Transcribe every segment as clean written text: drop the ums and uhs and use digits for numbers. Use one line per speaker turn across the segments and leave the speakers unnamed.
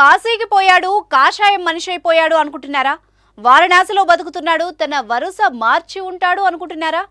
కాశీకి పోయాడు, కాషాయం మనిషి అయిపోయాడు అనుకుంటున్నారా? వారణాసిలో బతుకుతున్నాడు, తన వరుస మార్చి ఉంటాడు అనుకుంటున్నారా?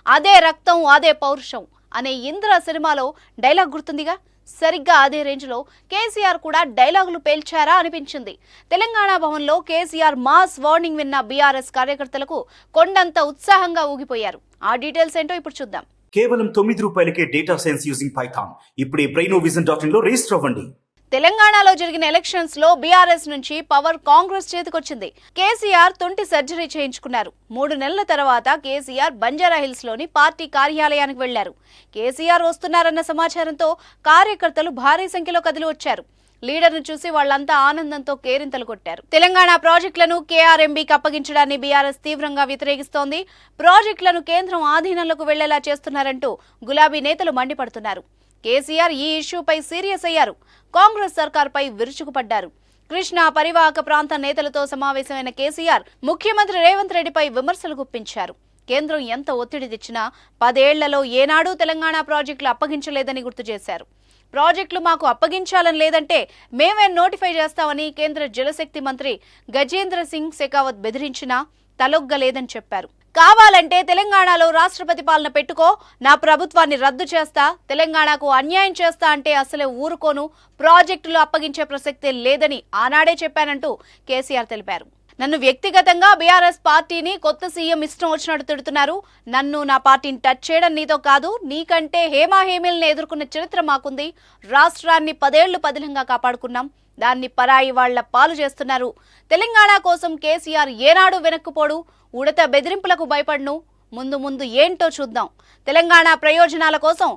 అదే రక్తం, అదే పౌరుషం అనే ఇంద్ర సినిమాలో డైలాగ్ గుర్తుందిగా. సరిగ్గా అదే రేంజ్లో కేసీఆర్ కూడా డైలాగులు పేల్చారా అనిపించింది. తెలంగాణ భవన్లో కేసీఆర్ మాస్ వార్నింగ్ విన్న బీఆర్ఎస్ కార్యకర్తలకు కొండంత ఉత్సాహంగా ఊగిపోయారు. ఆ డీటెయిల్స్ ఏంటో ఇప్పుడు చూద్దాం.
కేవలం ₹9కే డేటా సైన్స్ యూజింగ్ పైథాన్. ఇప్పుడే brainovision.in లో రిజిస్టర్ అవ్వండి.
తెలంగాణలో జరిగిన ఎలక్షన్స్ లో బీఆర్ఎస్ నుంచి పవర్ కాంగ్రెస్ చేతికొచ్చింది. కేసీఆర్ తొంటి సర్జరీ చేయించుకున్నారు. 3 నెలల తర్వాత కేసీఆర్ బంజారాహిల్స్ లోని పార్టీ కార్యాలయానికి వెళ్లారు. కేసీఆర్ వస్తున్నారన్న సమాచారంతో కార్యకర్తలు భారీ సంఖ్యలో కదిలి వచ్చారు. లీడర్ను చూసి వాళ్లంతా ఆనందంతో కేరింతలు కొట్టారు. తెలంగాణ ప్రాజెక్టులను కేఆర్ఎంబీకి అప్పగించడాన్ని బీఆర్ఎస్ తీవ్రంగా వ్యతిరేకిస్తోంది. ప్రాజెక్టులను కేంద్రం ఆధీనంలోకి వెళ్లేలా చేస్తున్నారంటూ గులాబీ నేతలు మండిపడుతున్నారు. కేసీఆర్ ఈ ఇష్యూపై సీరియస్ అయ్యారు. కాంగ్రెస్ సర్కార్పై విరుచుకుపడ్డారు. కృష్ణా పరివాహక ప్రాంత నేతలతో సమావేశమైన కేసీఆర్ ముఖ్యమంత్రి రేవంత్ రెడ్డిపై విమర్శలు గుప్పించారు. కేంద్రం ఎంత ఒత్తిడి తెచ్చినా 10 ఏళ్లలో ఏనాడూ తెలంగాణ ప్రాజెక్టులు అప్పగించలేదని గుర్తు చేశారు. ప్రాజెక్టులు మాకు అప్పగించాలని లేదంటే మేమే నోటిఫై చేస్తామని కేంద్ర జలశక్తి మంత్రి గజేంద్ర సింగ్ షెకావత్ బెదిరించినా తలొగ్గలేదని చెప్పారు. కావాలంటే తెలంగాణలో రాష్ట్రపతి పాలన పెట్టుకో, నా ప్రభుత్వాన్ని రద్దు చేస్తా, తెలంగాణకు అన్యాయం చేస్తా అంటే అసలే ఊరుకోను, ప్రాజెక్టులు అప్పగించే ప్రసక్తే లేదని ఆనాడే చెప్పానంటూ కేసీఆర్ తెలిపారు. నన్ను వ్యక్తిగతంగా బీఆర్ఎస్ పార్టీని కొత్త సీఎం ఇష్టం వచ్చినట్టు తిడుతున్నారు. నన్ను, నా పార్టీని టచ్ చేయడం నీతో కాదు. నీకంటే హేమాహేమీలను ఎదుర్కొన్న చరిత్ర మాకుంది. రాష్ట్రాన్ని 10 ఏళ్లు పదిలంగా కాపాడుకున్నాం. దాన్ని పరాయి వాళ్ల పాలు చేస్తున్నారు. తెలంగాణ కోసం కేసీఆర్ ఏనాడు వెనక్కుపోడు. ఉడత బెదిరింపులకు భయపడను. ముందు ముందు ఏంటో చూద్దాం. తెలంగాణ ప్రయోజనాల కోసం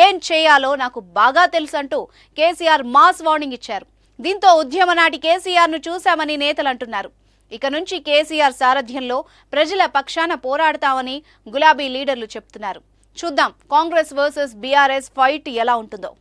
ఏం చేయాలో నాకు బాగా తెలుసంటూ కేసీఆర్ మాస్ వార్నింగ్ ఇచ్చారు. దీంతో ఉద్యమ నాటి కేసీఆర్ను చూశామని నేతలు అంటున్నారు. ఇక నుంచి కేసీఆర్ సారథ్యంలో ప్రజల పక్షాన పోరాడతామని గులాబీ లీడర్లు చెప్తున్నారు. చూద్దాం కాంగ్రెస్ వర్సెస్ బీఆర్ఎస్ ఫైట్ ఎలా ఉంటుందో.